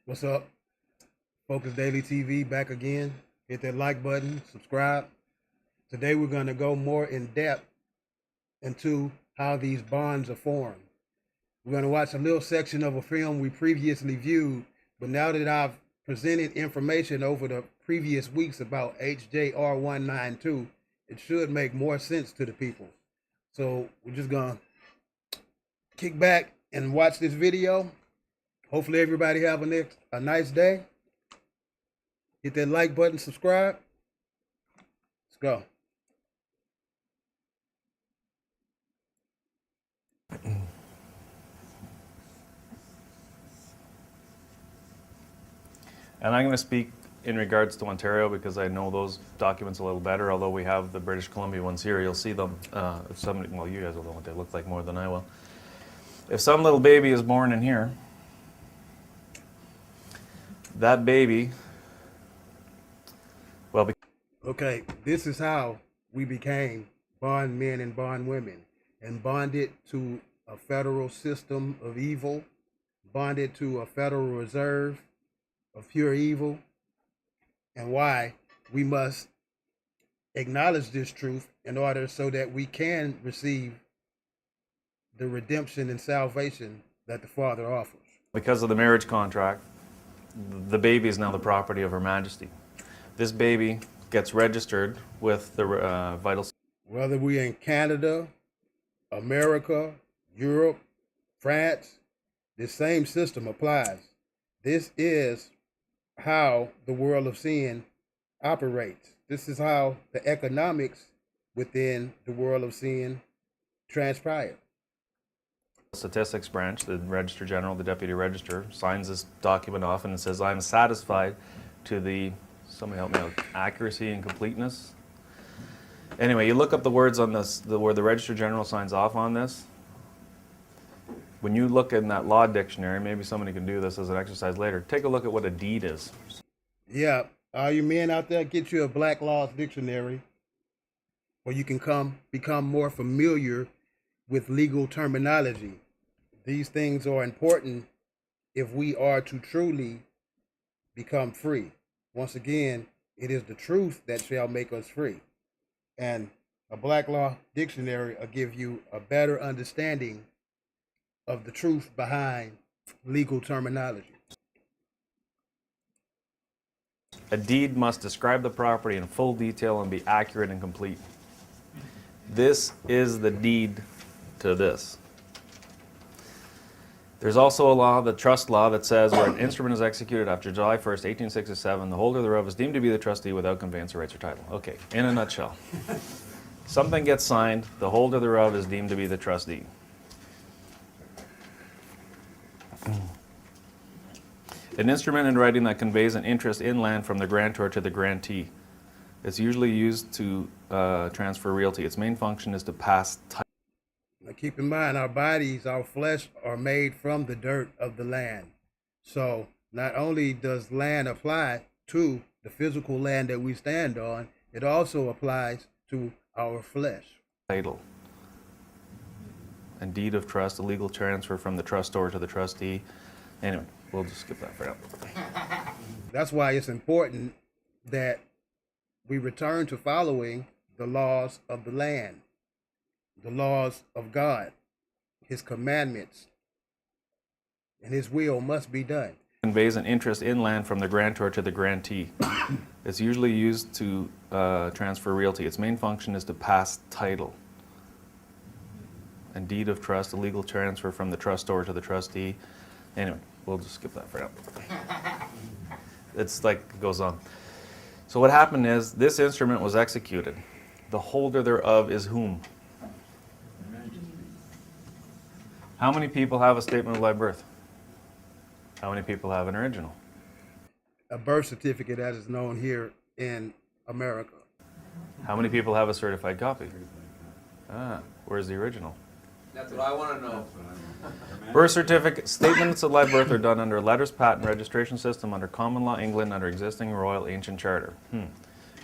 What's up? Focus Daily TV back again. Hit that like button, subscribe. Today we're going to go more in depth into how these bonds are formed. We're going to watch a little section of a film we previously viewed, but now that I've presented information over the previous weeks about HJR 192, it should make more sense to the people. So we're just going to kick back and watch this video. Hopefully everybody have a nice day. Hit that like button, subscribe. Let's go. And I'm going to speak in regards to Ontario because I know those documents a little better, although we have the British Columbia ones here. You'll see them. If somebody, well, you guys will know what they look like more than I will. If some little baby is born in here, that baby, well, Okay, this is how we became bond men and bond women, and bonded to a federal system of evil, bonded to a Federal Reserve of pure evil, and why we must acknowledge this truth in order so that we can receive the redemption and salvation that the Father offers. because of the marriage contract, the baby is now the property of Her Majesty. This baby gets registered with the vital. Whether we're in Canada, America, Europe, France, the same system applies. This is how the world of sin operates. This is how the economics within the world of sin transpire. Statistics branch, the Register General, the Deputy Register, signs this document off and it says, I'm satisfied to the, somebody help me out, accuracy and completeness. Anyway, you look up the words on this, where the Register General signs off on this. When you look in that law dictionary, maybe somebody can do this as an exercise later, take a look at what a deed is. Yeah, all you men out there, get you a Black Laws dictionary where you can become more familiar with legal terminology. These things are important if we are to truly become free. Once again, it is the truth that shall make us free. And a Black Law dictionary will give you a better understanding of the truth behind legal terminology. A deed must describe the property in full detail and be accurate and complete. This is the deed to this. There's also a law, the trust law, that says where an instrument is executed after July 1st, 1867, the holder thereof is deemed to be the trustee without conveyance of rights or title. Okay, in a nutshell. Something gets signed, the holder thereof is deemed to be the trustee. An instrument in writing that conveys an interest in land from the grantor to the grantee. It's usually used to transfer realty. Its main function is to pass title. Now keep in mind, our bodies, our flesh are made from the dirt of the land. So not only does land apply to the physical land that we stand on, it also applies to our flesh. Title and deed of trust, a legal transfer from the trustor to the trustee. Anyway, we'll just skip that for now. That's why it's important that we return to following the laws of the land, the laws of God, His commandments, and His will must be done. Conveys an interest in land from the grantor to the grantee. It's usually used to transfer realty. Its main function is to pass title and deed of trust, a legal transfer from the trustor to the trustee. Anyway, we'll just skip that for now. It's like, it goes on. So what happened is, this instrument was executed. The holder thereof is whom? How many people have a statement of live birth? How many people have an original? A birth certificate as is known here in America. How many people have a certified copy? Where's the original? That's what I want to know. Birth certificate, statements of live birth are done under a letters patent registration system under common law England under existing royal ancient charter.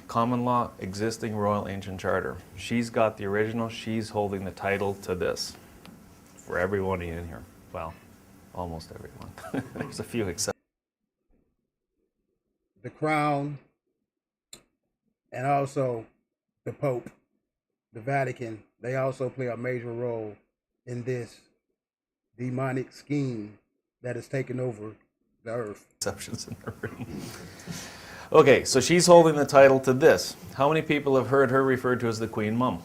Common law existing royal ancient charter. She's got the original, she's holding the title to this. For everyone in here. Well, almost everyone. There's a few exceptions. the Crown, and also the Pope, the Vatican, they also play a major role in this demonic scheme that has taken over the earth. Exceptions in the room. Okay, so she's holding the title to this. How many people have heard her referred to as the Queen Mum?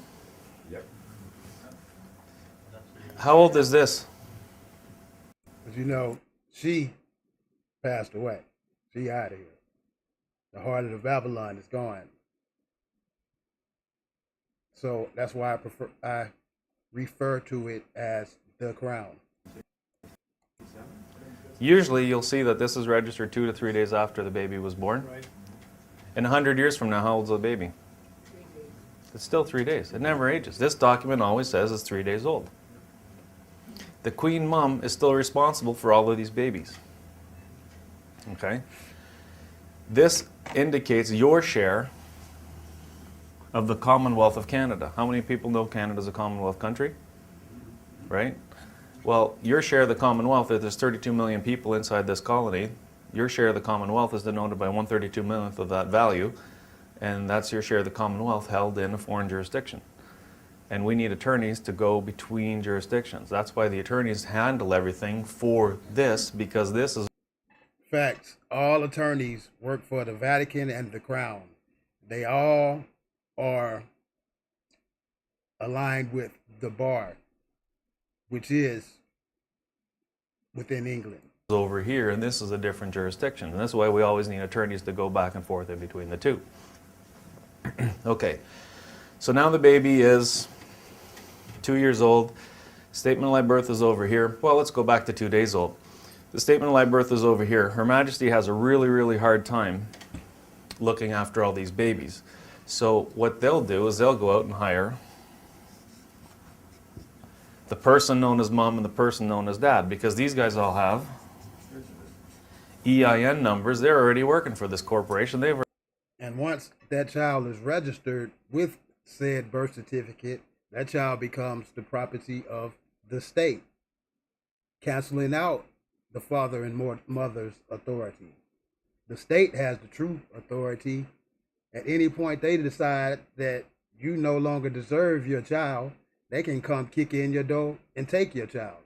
Yep. How old is this? But you know, she passed away. She out of here. The heart of the Babylon is gone. So that's why I refer to it as the Crown. Usually you'll see that this is registered 2 to 3 days after the baby was born. Right. And 100 years from now, how old's the baby? 3 days. It's still 3 days. It never ages. This document always says it's 3 days old. The Queen Mum is still responsible for all of these babies. Okay? This indicates your share of the Commonwealth of Canada. How many people know Canada's a Commonwealth country? Right? Well, your share of the Commonwealth, if there's 32 million people inside this colony, your share of the Commonwealth is denoted by 1/32 millionth of that value, and that's your share of the Commonwealth held in a foreign jurisdiction. And we need attorneys to go between jurisdictions. That's why the attorneys handle everything for this, because this is... Facts. All attorneys work for the Vatican and the Crown. They all are aligned with the bar, which is within England. over here, and this is a different jurisdiction. And that's why we always need attorneys to go back and forth in between the two. Okay, so now the baby is 2 years old. Statement of live birth is over here. Well, let's go back to 2 days old. The statement of live birth is over here. Her Majesty has a really, really hard time looking after all these babies. So what they'll do is they'll go out and hire the person known as mom and the person known as dad, because these guys all have EIN numbers. They're already working for this corporation. They've And once that child is registered with said birth certificate, that child becomes the property of the state, canceling out the father and mother's authority. The state has the true authority. At any point they decide that you no longer deserve your child, they can come kick in your door and take your child.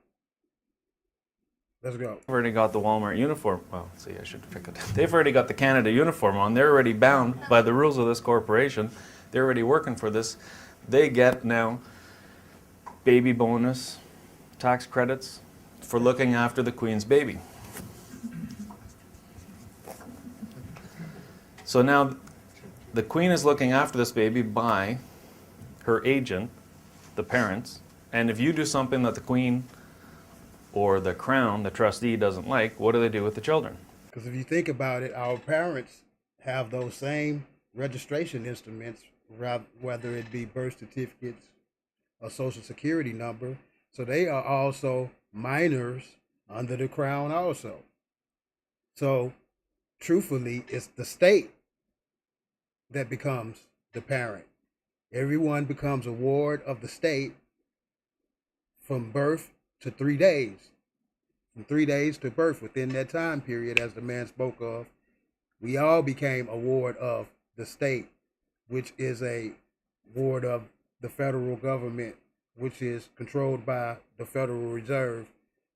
Let's go. already got the Walmart uniform. Well, see, I should pick it. They've already got the Canada uniform on. They're already bound by the rules of this corporation. They're already working for this. They get now baby bonus, tax credits for looking after the Queen's baby. So now the Queen is looking after this baby by her agent, the parents, and if you do something that the Queen or the Crown, the trustee, doesn't like, what do they do with the children? Because if you think about it, our parents have those same registration instruments, whether it be birth certificates or social security number. So they are also minors under the Crown also. So truthfully, it's the state that becomes the parent. Everyone becomes a ward of the state from birth to 3 days. From 3 days to birth, within that time period, as the man spoke of, we all became a ward of the state, which is a ward of the federal government, which is controlled by the Federal Reserve,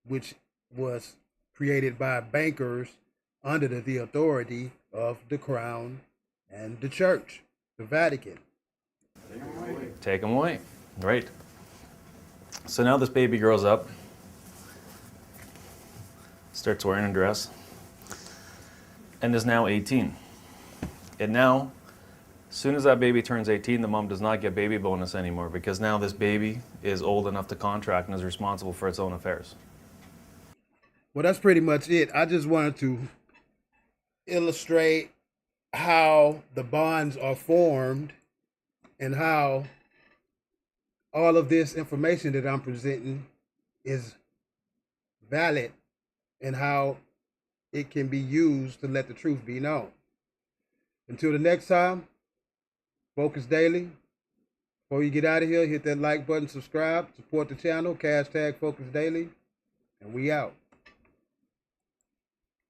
which was created by bankers under the authority of the Crown and the Church, the Vatican. Take them away. Right. So now this baby grows up, starts wearing a dress, and is now 18. And now, as soon as that baby turns 18, the mom does not get baby bonus anymore, because now this baby is old enough to contract and is responsible for its own affairs. Well, that's pretty much it. I just wanted to illustrate how the bonds are formed and how all of this information that I'm presenting is valid and how it can be used to let the truth be known. Until the next time, Focus Daily. Before you get out of here, hit that like button, subscribe, support the channel, #Focus Daily, and we out.